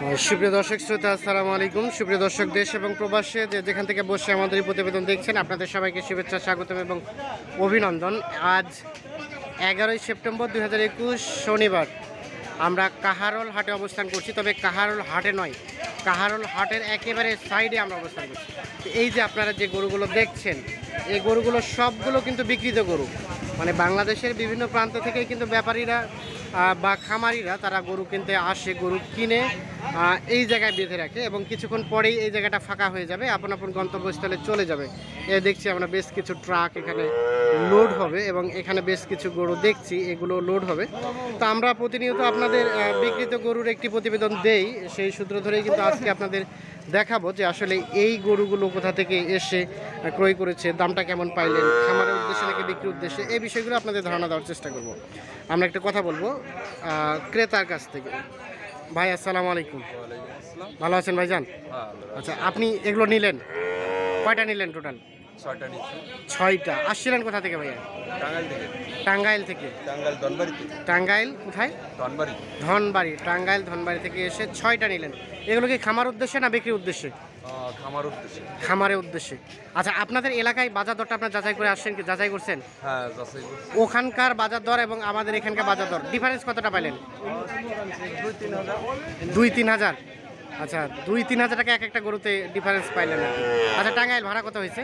সুপ্রিয় দর্শক শ্রোতা, আসসালামু আলাইকুম। সুপ্রিয় দর্শক, দেশ এবং প্রবাসে যেখান থেকে বসে আমাদের এই প্রতিবেদন দেখছেন, আপনাদের সবাইকে শুভেচ্ছা, স্বাগতম এবং অভিনন্দন। আজ 11ই সেপ্টেম্বর 2021 শনিবার আমরা কাহারোল হাটে অবস্থান করছি। তবে কাহারোল হাটে নয়, কাহারোল হাটের একেবারে সাইডে আমরা অবস্থান করছি। এই যে আপনারা যে গরুগুলো দেখছেন, এই গরুগুলো সবগুলো কিন্তু বিক্রিত গরু। মানে বাংলাদেশের বিভিন্ন প্রান্ত থেকে কিন্তু ব্যাপারীরা বা খামারিরা তারা গরু কিনতে আসে, গরু কিনে এই জায়গায় বেঁধে রাখে এবং কিছুক্ষণ পরেই এই জায়গাটা ফাঁকা হয়ে যাবে, আপন আপন গন্তব্যস্থলে চলে যাবে। দেখছি আমরা বেশ কিছু ট্রাক এখানে লোড হবে এবং এখানে বেশ কিছু গরু দেখছি, এগুলো লোড হবে। তো আমরা প্রতিনিয়ত আপনাদের বিক্রিত গরুর একটি প্রতিবেদন দেই, সেই সূত্র ধরেই কিন্তু আজকে আপনাদের দেখাবো যে আসলে এই গরুগুলো কোথা থেকে এসে ক্রয় করেছে, দামটা কেমন পাইলেন, খামারের উদ্দেশ্যে নাকি বিক্রির উদ্দেশ্যে, এই বিষয়গুলো আপনাদের ধারণা দেওয়ার চেষ্টা করব। আমরা একটা কথা বলবো ক্রেতার কাছ থেকে। ভাই আসসালামু আলাইকুম, ভালো আছেন ভাইজান? আচ্ছা, আপনি এগুলো নিলেন, কয়টা নিলেন টোটাল? 6টা। আসছিলেন কোথা থেকে ভাইয়া? টাঙ্গাইল থেকে। টাঙ্গাইল কোথায়? ধনবাড়ি। টাঙ্গাইল ধনবাড়ি থেকে এসে 6টা নিলেন। এগুলো কি খামার উদ্দেশ্যে না বিক্রির উদ্দেশ্যে? খামারের উদ্দেশ্যে। আচ্ছা, আপনাদের এলাকায় বাজার দরটা আপনার যাচাই করে আসছেন কি? যাচাই করছেন? হ্যাঁ, যাচাই করছি। ওখানকার বাজার দর এবং আমাদের এখানকার বাজার দর ডিফারেন্স কতটা পাইলেন? 2-3 হাজার। আচ্ছা, 2-3 হাজার টাকা এক একটা গরুতে ডিফারেন্স পাইলেন আর কি। আচ্ছা, টাঙ্গাইল ভাড়া কত হয়েছে?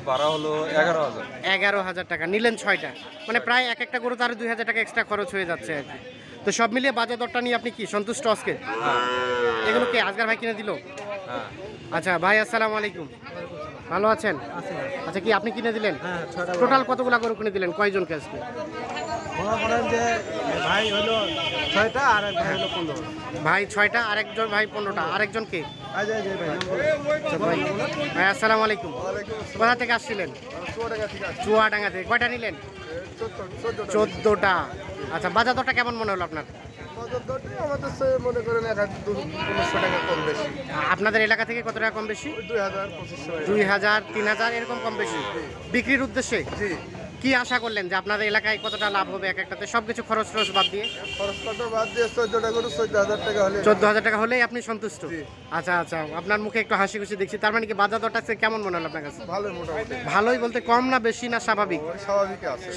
ভাড়া হলো 11,000। 11,000 টাকা। নিলেন 6টা, মানে প্রায় এক একটা গরুতে আরো 2,000 টাকা এক্সট্রা খরচ হয়ে যাচ্ছে আর কি। তো সব মিলিয়ে বাজার দরটা নিয়ে আপনি কি সন্তুষ্ট আজকে? এগুলো কি আজকার ভাই কিনে দিল? আচ্ছা ভাই, আসসালামু আলাইকুম, ভালো আছেন? আচ্ছা, কি আপনি কিনে দিলেন? টোটাল কতগুলা গরু কিনে দিলেন, কয়জনকে আজকে? ভাই হলো 6টা আর এক ভাই হলো 15। ভাই 6টা, আরেকজন ভাই 15টা। আরেকজনকে? ভাই আসসালামু আলাইকুম, কোথা থেকে আসছিলেন? চুয়াডাঙ্গা থেকে। কয়টা নিলেন? 14টা। আচ্ছা, বাজার দরটা কেমন মনে হলো আপনার? মনে করেন 100-200 টাকা কম বেশি। আপনাদের এলাকা থেকে কত টাকা কম বেশি? 2,000-2,500, 2,000, 3,000 এরকম কম বেশি বিক্রির উদ্দেশ্যে। কি আশা করলেন যে আপনাদের এলাকায় কতটা লাভ হবে এক একটাতে, সবকিছু খরচ বাদ দিয়ে? খরচ বাদ দিয়ে 14টা গরু 14,000 টাকা হলে 14,000 টাকা হলেই আপনি সন্তুষ্ট? আচ্ছা আচ্ছা, আপনার মুখে একটু হাসি খুশি দেখছি। তার মানে কি বাজার দরটা কেমন মনে হলো আপনার কাছে? ভালোই, মোটামুটি ভালোই বলতে কম না বেশি না স্বাভাবিক?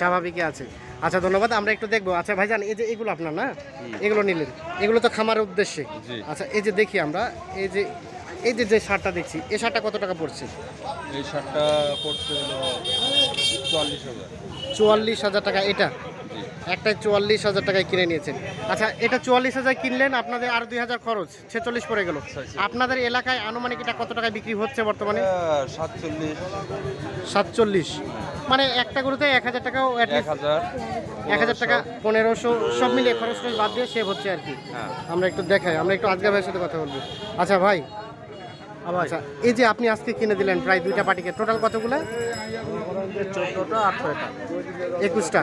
স্বাভাবিকই আছে। আচ্ছা, ধন্যবাদ। আমরা একটু দেখবো। আচ্ছা ভাইজান, এই যে এগুলো আপনার না, এগুলো নিলেন, এগুলো তো খামারের উদ্দেশ্যে। আচ্ছা, এই যে দেখি আমরা, এই যে শার্টটা দেখছি, এই শার্টটা কত টাকা পড়ছে? এই শার্টটা পড়ছে হলো 44,000। 44,000 টাকা। এটা একটাই 44,000 টাকায় কিনে নিয়েছেন। আচ্ছা, এটা 44,000 কিনলেন, আপনাদের আর 2,000 খরচ, 46 পড়ে গেল। আপনাদের এলাকায় আনুমানিক এটা কত টাকায় বিক্রি হচ্ছে বর্তমানে? 47। মানে একটা গরুতে 1,000 টাকাও, 1,000 টাকা, 1,500 সব মিলিয়ে খরচ বাদ দিয়ে সেভ হচ্ছে আর কি। আমরা একটু দেখাই, আমরা একটু আজকে ভাইয়ের সাথে কথা বলবো। আচ্ছা ভাই, আচ্ছা, এই যে আপনি আজকে কিনে দিলেন প্রায় 2টা পাটিকে, টোটাল কতগুলো? 14টা আর 6টা, 21টা।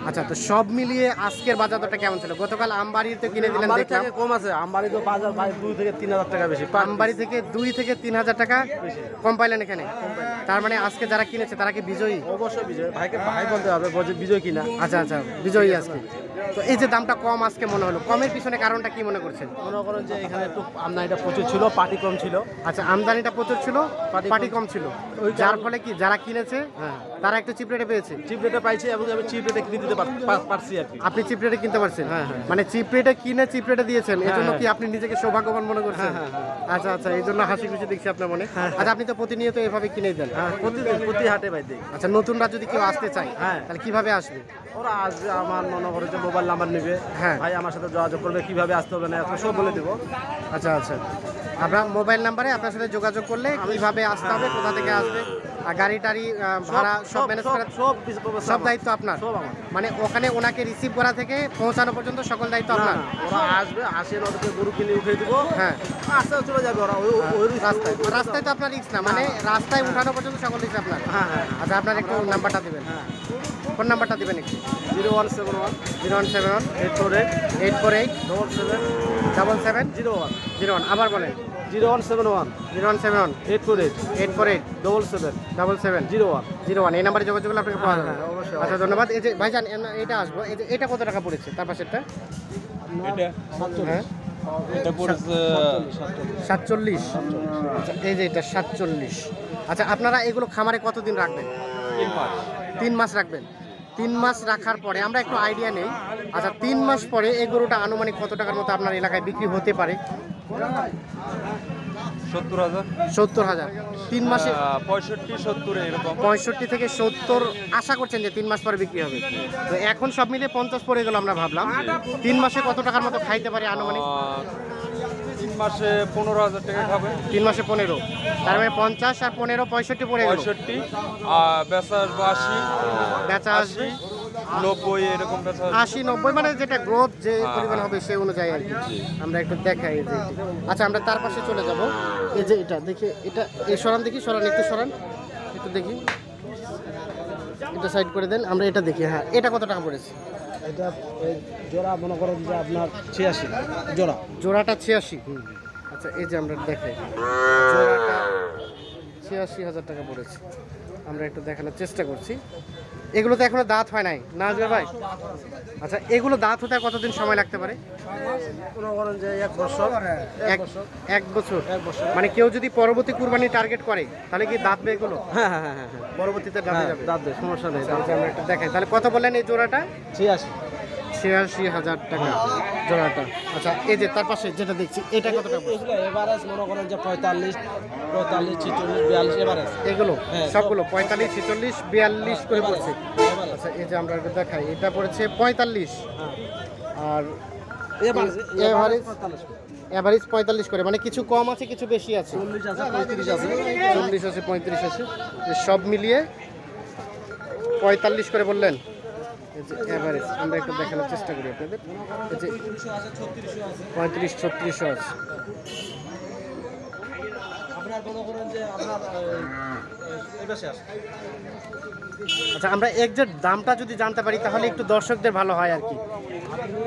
আচ্ছা, তো সব মিলিয়ে আজকের বাজার দরটা কেমন ছিল? গতকাল আমবাড়িতে কিনে দিলেন দেখলাম কম আছে। আমবাড়ি তো বাজার ভাই 2-3 হাজার টাকা বেশি। আমবাড়ি থেকে 2-3 হাজার টাকা কম পাইলেন এখানে। তার মানে আজকে যারা কিনেছে তারা কি বিজয়ী? অবশ্যই বিজয়। ভাইকে ভাই বলতে হবে বিজয় কিনা। আচ্ছা আচ্ছা, বিজয়ী আজকে। তো এই যে দামটা কম আজকে মনে হলো, কমের পিছনে কারণটা কি মনে করছেন? মনে করেন যে এখানে একটু আমদানিটা প্রচুর ছিল, পাটি কম ছিল। আচ্ছা, আমদানিটা প্রচুর ছিল, পাটি কম ছিল, যার ফলে কি যারা কিনেছে তারা একটু চিপ রেটে পেয়েছে। চিপ রেটে পাইছে এবং আমি চিপ রেটে কিনে দিতে পারছি আর কি। আপনি চিপ রেটে কিনতে পারছেন? মানে চিপ রেটে কিনে চিপ রেটে দিয়েছেন, এই জন্য কি আপনি নিজেকে সৌভাগ্যবান মনে করছেন? আচ্ছা আচ্ছা, এই জন্য হাসি খুশি দেখছি আপনার মনে। আচ্ছা, আপনি তো প্রতিনিয়ত এভাবে কিনে দেন? প্রতি হাটে ভাই দিই। আচ্ছা, নতুনরা যদি কেউ আসতে চায় তাহলে কিভাবে আসবে? ওরা আসবে, আমার মনে করে যে মোবাইল নাম্বার নেবে, ভাই আমার সাথে যোগাযোগ করবে, কিভাবে আসতে হবে না সব বলে দেবো। আচ্ছা আচ্ছা, আপনার মোবাইল নাম্বারে আপনার সাথে যোগাযোগ করলে কিভাবে আসতে হবে, কোথা থেকে আসবে, আর গাড়ি টাড়ি ভাড়া সব ম্যানেজ করা, সব দায়িত্ব আপনার? মানে ওখানে ওনাকে রিসিভ করা থেকে পৌঁছানো পর্যন্ত সকল দায়িত্ব আপনার? ওরা আসবে, আসেন, ওদেরকে গরু কিনে উঠে দেবো, আস্তে চলে যাবে ওরা ওই রাস্তায় তো আপনার রিস্ক না, মানে রাস্তায় উঠানো পর্যন্ত সকল রিস্ক আপনার? আচ্ছা, আপনার একটু নাম্বারটা দেবেন, ফোন নাম্বারটা দেবেন একটু। 0171 848 7701। আবার বলেন। 0171 848 7701। এই নাম্বারে যোগাযোগ করলে আপনাকে পাওয়া যাবে। আচ্ছা, ধন্যবাদ। এই যে ভাইজান, এটা আসবো, এই যে এটা কত টাকা পড়েছে তার পাশেরটা? এটা হ্যাঁ, এটা পড়েছে 47। আচ্ছা এই যে এটা 47। আচ্ছা আপনারা এগুলো খামারে কতদিন রাখবেন? 3 মাস। 3 মাস রাখবেন। 3 মাস রাখার পরে আমরা একটু আইডিয়া নেই। আচ্ছা 3 মাস পরে এই গরুটা আনুমানিক কত টাকার মতো আপনার এলাকায় বিক্রি হতে পারে? 70,000। 70,000। 3 মাসে 65-70 এরকম। 65 থেকে 70 আশা করছেন যে 3 মাস পরে বিক্রি হবে। তো এখন সব মিলে 50 পড়ে গেল আমরা ভাবলাম। 3 মাসে কত টাকার মতো খাইতে পারে আনুমানিক? 3 মাসে 15,000 টাকা খাবে। 3 মাসে 15, তার মানে 50 আর 15 65 পড়ে গেল। 65 আর বেচা আসবে 80, বেচা আসবে 90 এরকম বেচা আসবে। 80 90, মানে যেটা গ্রোথ যে পরিমাণ হবে সেই অনুযায়ী আর কি। আমরা একটু দেখাই এই যে এটি। আচ্ছা আমরা তার পাশে চলে যাব। এই যে এটা দেখি, এটা এই সরান দেখি, সরান একটু সরান একটু দেখি, এটা সাইড করে দেন। আমরা এটা দেখি। হ্যাঁ এটা কত টাকা পড়েছে? এটা জোড়া মনে করেন যে আপনার 86 জোড়া। জোড়াটা 86। আচ্ছা এই যে আমরা দেখাই, জোড়াটা 86,000 টাকা পড়েছে। আমরা একটু দেখানোর চেষ্টা করছি। এগুলো তো এখনো দাঁত হয় নাই না আজগর ভাই? আচ্ছা এগুলো দাঁত হতে আর কতদিন সময় লাগতে পারে? মনে করেন যে 1 বছর। 1 বছর। 1 বছর। মানে কেউ যদি পরবর্তী কুরবানি টার্গেট করে তাহলে কি দাঁতবে এগুলো? হ্যাঁ হ্যাঁ হ্যাঁ হ্যাঁ, পরবর্তীতে দাঁতে যাবে? দাঁত দেয়, সমস্যা নেই। তাহলে আমরা একটু দেখাই। তাহলে কত বললেন এই জোড়াটা? 86। 86,000 টাকা জোড়াটা। আচ্ছা এই যে তার পাশে যেটা দেখছি এটা কত টাকা? এগুলো এভারেজ মনে করেন যে 45 46 46 42 এভারেজ। এগুলো হ্যাঁ, সবগুলো 45 46 42 করে পড়ছে। আচ্ছা এই যে আমরা একটু দেখাই, এটা পড়েছে 45 আর এভারেজ 45 করে, মানে কিছু কম আছে কিছু বেশি আছে। 40 আছে 35 আছে 40 আছে 35 আছে, সব মিলিয়ে 45 করে বললেন। এই যে এভারেজ আমরা একটু দেখানোর চেষ্টা করি আপনাদের। এই যে 35 36 আছে। আপনার মনে করেন যে আপনার এই পাশে আছে। আচ্ছা আমরা একজ্যাক্ট দামটা যদি জানতে পারি তাহলে একটু দর্শকদের ভালো হয় আর কি। আপনি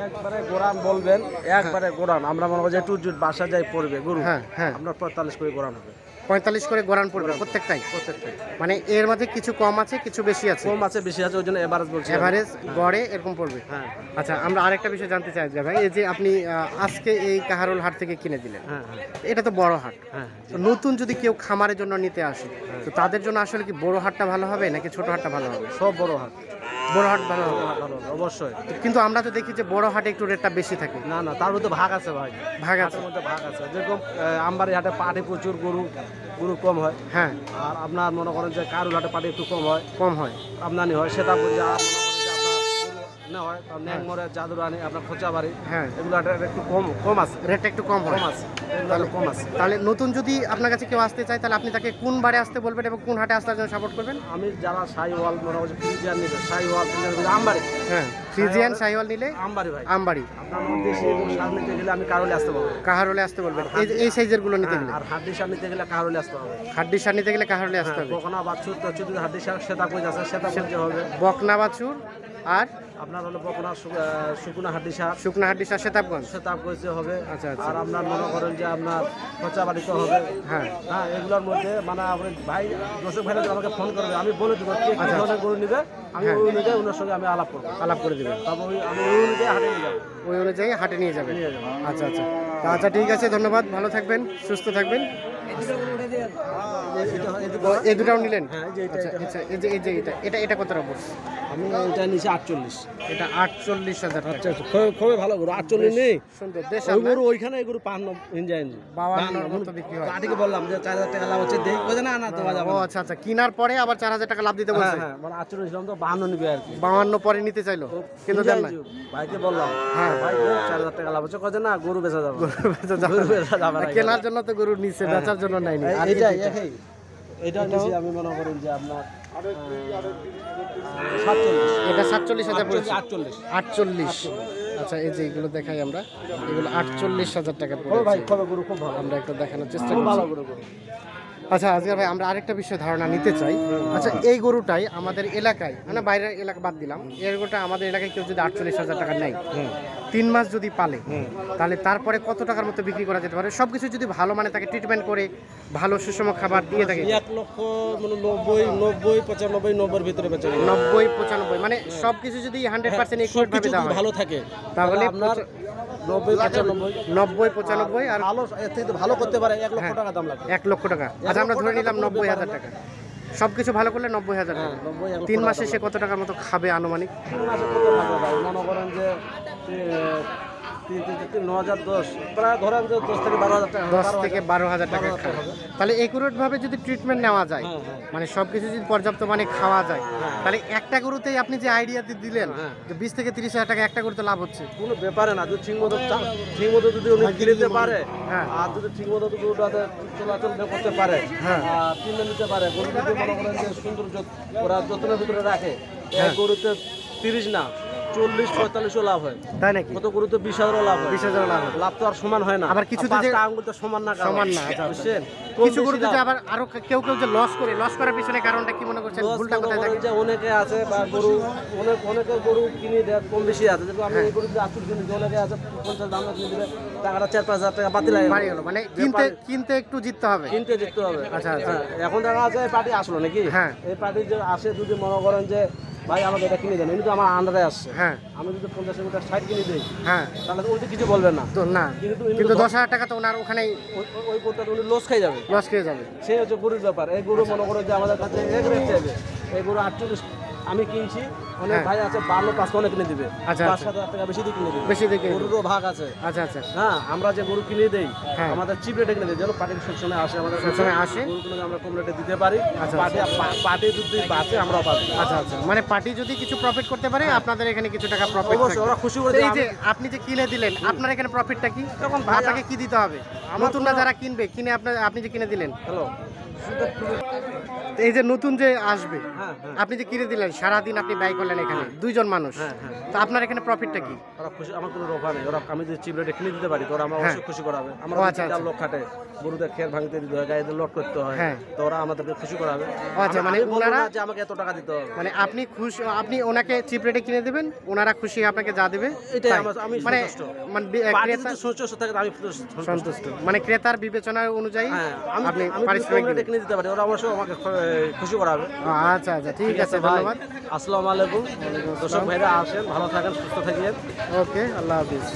একবারে গোরান বলবেন, একবারে গোরান আমরা মনে করি যে টুজুট বাসা যাই পড়বে গরু। হ্যাঁ হ্যাঁ, আপনার 45 করে গোরান হবে। 45 করে গোরান পড়বে প্রত্যেকটাই? প্রত্যেকটাই। মানে এর মধ্যে কিছু কম আছে কিছু বেশি আছে? কম আছে বেশি আছে, ওই জন্য এভারেজ বলছি। এভারেজ গড়ে এরকম পড়বে। হ্যাঁ আচ্ছা আমরা আরেকটা বিষয় জানতে চাই যে ভাই, এই যে আপনি আজকে এই কাহারোল হাট থেকে কিনে দিলেন, হ্যাঁ এটা তো বড় হাট। হ্যাঁ। তো নতুন যদি কেউ খামারের জন্য নিতে আসে তো তাদের জন্য আসলে কি বড় হাটটা ভালো হবে নাকি ছোট হাটটা ভালো হবে? সব বড় হাট। বড় হাট ভালো হবে। ভালো হবে, অবশ্যই। কিন্তু আমরা তো দেখি যে বড় হাটে একটু রেটটা বেশি থাকে। না না, তার মধ্যে ভাগ আছে ভাই। ভাগ আছে? হাটের মধ্যে ভাগ আছে। যেরকম আমবাড়ি হাটে পাটি প্রচুর, গরু কম হয়। হ্যাঁ আর আপনার মনে করেন যে কারুল হাটে পাটি একটু কম হয়, কম হয়। আমদানি হয়। সেটা মনে করেন যে আপনার হয় ন্যাংমরে জাদুরানি আপনার খোঁচাবাড়ি, হ্যাঁ এগুলো হাটে একটু কম আছে। রেটটা একটু কম হয়। কম আছে, এগুলো কম আছে। তাহলে নতুন যদি আপনার কাছে কেউ আসতে চায় তাহলে আপনি তাকে কোন বারে আসতে বলবেন এবং কোন হাটে আসার জন্য সাপোর্ট করবেন? আমি যারা সাইওয়াল মনে করছি ফ্রিজিয়ান নিবে, সাইওয়াল আমবাড়ি। হ্যাঁ ফ্রিজিয়ান সাহিওয়াল নিলে আমবাড়ি ভাই। আমবাড়ি। আপনার মধ্যে সেই সার নিতে গেলে আমি কারোলে আসতে পারবো। কাহারোলে আসতে বলবেন এই সাইজের গুলো নিতে গেলে। আর হাড্ডি সার নিতে গেলে কারোলে আসতে হবে। হাড্ডি সার নিতে গেলে কাহারোলে আসতে হবে। কখনো বাছুর টাছুর যদি হাড্ডি সার সেটা কই যাচ্ছে সেটা বলতে হবে। বকনা বাছুর আর আপনার হলো বকনা শুকনা হাড্ডি সার, শুকনা হাড্ডি সার সেতাবগঞ্জ। সেটা কইতে হবে। আচ্ছা, আচ্ছা। আর আপনার মনে করেন যে আপনার খরচা বাড়িতে হবে। হ্যাঁ হ্যাঁ, এগুলোর মধ্যে মানে আপনি ভাই দর্শক ভাইরা আমাকে ফোন করবে, আমি বলে দেবো কে কি ধরনের গরু নিবে। আমি ওই অনুযায়ী ওনার সঙ্গে আমি আলাপ করবো, আলাপ করে দিবেন। তারপর আমি ওই অনুযায়ী হাটে নিয়ে যাবো। ওই অনুযায়ী হাটে নিয়ে যাবেন। নিয়ে যাবো। আচ্ছা আচ্ছা আচ্ছা ঠিক আছে, ধন্যবাদ, ভালো থাকবেন, সুস্থ থাকবেন। এই দুটাও নিলেন? হ্যাঁ, এই যে এটা, আচ্ছা আচ্ছা এই যে এটা কত টাকা পড়ছে? আমি এটা নিচে 48। এটা 48,000 টাকা। আচ্ছা আচ্ছা, খুবই ভালো গরু। 48 নেই সুন্দর দেশ। ওই গরু ওইখানে, এই গরু 55 ইঞ্জাইন 52 মতো বিক্রি হয়। কাটিকে বললাম যে 4000 টাকা লাভ হচ্ছে, দেখ বোঝে না, না তো বাজাবো। ও আচ্ছা আচ্ছা, কেনার পরে আবার 4,000 টাকা লাভ দিতে বলছে। হ্যাঁ, মানে 48 ছিলাম তো 52 নিবে আর কি। 52 পরে নিতে চাইলো কিন্তু দেন না। ভাইকে বললাম, হ্যাঁ। ভাই 4000 টাকা লাভ হচ্ছে, কয় যে না গরু বেচা যাবে। গরু বেচা যাবে না। কেনার জন্য তো গরু নিচ্ছে, বেচার জন্য নাইনি। আর এটাই এটা নিচে আমি মনে করেন যে আপনার 47। এটা 47,000 পড়েছে। 48। 48। আচ্ছা এই যে এগুলো দেখাই আমরা, এগুলো 48,000 টাকা ভাই পড়েছে। খবর গরু খুব ভালো, আমরা একটু দেখানোর চেষ্টা খুব ভালো করছি। গরু গরু। আচ্ছা আজকে ভাই আমরা আরেকটা বিষয় ধারণা নিতে চাই। আচ্ছা এই গরুটাই আমাদের এলাকায়, মানে বাইরের এলাকা বাদ দিলাম, এই গরুটা আমাদের এলাকায় কেউ যদি 48,000 টাকা নেয়, 3 মাস যদি পালে, তাহলে তারপরে কত টাকার মতো বিক্রি করা যেতে পারে? সবকিছু যদি ভালো মানে তাকে ট্রিটমেন্ট করে ভালো সুষম খাবার দিয়ে থাকে। 1 লক্ষ মানে 90 95 90 ভিতরে বেচা যাবে। 90 95 মানে সবকিছু যদি 100% একুরেট ভাবে সবকিছু দেওয়া যদি হয় ভালো থাকে তাহলে আপনার 90 95 90 95 আর ভালো এর থেকে তো ভালো করতে পারে 1 লক্ষ টাকা দাম লাগবে 1 লক্ষ টাকা। আচ্ছা আমরা ধরে নিলাম 90,000 টাকা, সব কিছু ভালো করলে 90,000 টাকা। 3 মাসে সে কত টাকার মতো খাবে আনুমানিক? 3 মাসে কত টাকা ভাই মনে করেন যে 9,010 প্রায় ধরেন যে 10 থেকে 12,000 টাকা 10 থেকে 12,000 টাকা খাবে। তাহলে একুরেট ভাবে যদি ট্রিটমেন্ট নেওয়া যায়, মানে সবকিছু যদি পর্যাপ্ত মানে খাওয়া যায়, তাহলে একটা গরুতেই আপনি যে আইডিয়া দিলেন যে 20 থেকে 30,000 টাকা একটা গরুতে লাভ হচ্ছে। কোনো ব্যাপারে না, যদি ঠিকমতো যদি উনি কিনতে পারে, আর যদি ঠিকমতো যদি ওটাতে চলাচল করতে পারে, আর কিনে নিতে পারে, গরু যদি মনে করেন যে সুন্দর ওরা যত্নের ভিতরে রাখে, এক গরুতে 30 না 40-45 লাভ হয়, তাই নাকি? কত গরুতে 20,000 লাভ হয়। 20,000 লাভ হয়। লাভ তো আর সমান হয় না, আবার কিছু তো যে পাঁচটা আঙ্গুল তো সমান না, সমান না, আচ্ছা, বুঝছেন? কিছু গরুতে যে আবার আরো কেউ যে লস করার পিছনে কারণটা কি মনে করছেন? ভুলটা কোথায় থাকে? যে অনেকে আছে বা গরু অনেকে গরু কিনে দেয় কম বেশি আছে, যেমন আমি এই গরু যদি 80 কিনে দিই, অনেকে আছে 50 দাম কিনে দিবে, টাকাটা 4-5 হাজার টাকা বাতিল হয়ে বাড়ি গেল, মানে কিনতে একটু জিততে হবে। কিনতে জিততে হবে। আচ্ছা, আচ্ছা। হ্যাঁ, এখন দেখা আছে এই পার্টি আসলো নাকি, হ্যাঁ। এই পার্টি যে আসে যদি মনে করেন যে ভাই আমাকে এটা কিনে দেন, উনি তো আমার আন্ডারে আসছে, হ্যাঁ আমি যদি 50 মিটার 60 কিনে দিই, হ্যাঁ, তাহলে তো উনি কিছু বলবেন না, তো না, কিন্তু 10,000 টাকা তো ওনার ওখানেই ওই গরুটা উনি লস খাই যাবে, লস খেয়ে যাবে। সেই হচ্ছে গরুর ব্যাপার। এই গরু মনে করো যে আমাদের কাছে এক রেট চাইবে, এই গরু 48 আমি কিনছি, অনেক হ্যাঁ। ভাই আছে 12-5 কিনে দিবে, আচ্ছা, 5,000 টাকা বেশি দিয়ে কিনে দিবে, বেশি দেখে। গরুরও ভাগ আছে। আচ্ছা আচ্ছা, হ্যাঁ, আমরা যে গরু কিনে দেই হ্যাঁ। আমাদের চিপ রেটে কিনে দেই, যেন পার্টি সবসময় আসে, আমাদের সবসময় আসে। গরুগুলো আমরা কম রেটে দিতে পারি, আচ্ছা, পার্টি যদি বাঁচে আমরাও পাবো। আচ্ছা আচ্ছা, মানে পার্টি যদি কিছু প্রফিট করতে পারে আপনাদের এখানে কিছু টাকা প্রফিট। অবশ্যই ওরা খুশি করে এই দেয়। যে আপনি যে কিনে দিলেন, আপনার এখানে প্রফিটটা কি? তখন ভাই আপনাকে কি দিতে হবে? নতুনরা যারা কিনবে, কিনে আপনি যে কিনে দিলেন, হ্যালো, এই যে নতুন যে আসবে, হ্যাঁ হ্যাঁ আপনি যে কিনে দিলেন, সারাদিন আপনি ব্যয় করলেন এখানে, 2 জন মানুষ, হ্যাঁ হ্যাঁ, তো আপনার এখানে প্রফিটটা কি? ওরা খুশি, আমার কোনো রোফা নেই, ওরা আমি যদি চিপ রেটে কিনে দিতে পারি তো ওরা আমার হ্যাঁ। অবশ্যই খুশি করাবে। আমরা ও আচ্ছা, 4 আচ্ছা। লোক খাটে, গরুদের খের ভাঙতে দিতে হয়, গাড়িতে লোড করতে হয়, হ্যাঁ। তো ওরা আমাদেরকে খুশি করাবে। ও আচ্ছা, মানে আমি বলবো ওনারা না যে আমাকে এত টাকা দিতে হবে, মানে আপনি ওনাকে চিপ রেটে কিনে দেবেন, ওনারা খুশি আপনাকে যা দেবে এটাই তাই। আমি মানে সন্তুষ্ট। পার্টি ক্রেতা যদি সন্তুষ্ট থাকে আমি সন্তুষ্ট। সন্তুষ্ট, মানে ক্রেতার বিবেচনা অনুযায়ী হ্যাঁ, আপনি আমি পারিশ্রমিক কম রেটে দিবেন। কিনে দিতে পারি, ওরা অবশ্যই আমাকে খুশি করাবে। আচ্ছা আচ্ছা, ঠিক আছে, ভাই, ধন্যবাদ। আসসালামু আলাইকুম। দর্শক ভাইরা আসেন, ভালো থাকেন, সুস্থ থাকেন। ওকে, আল্লাহ হাফিজ।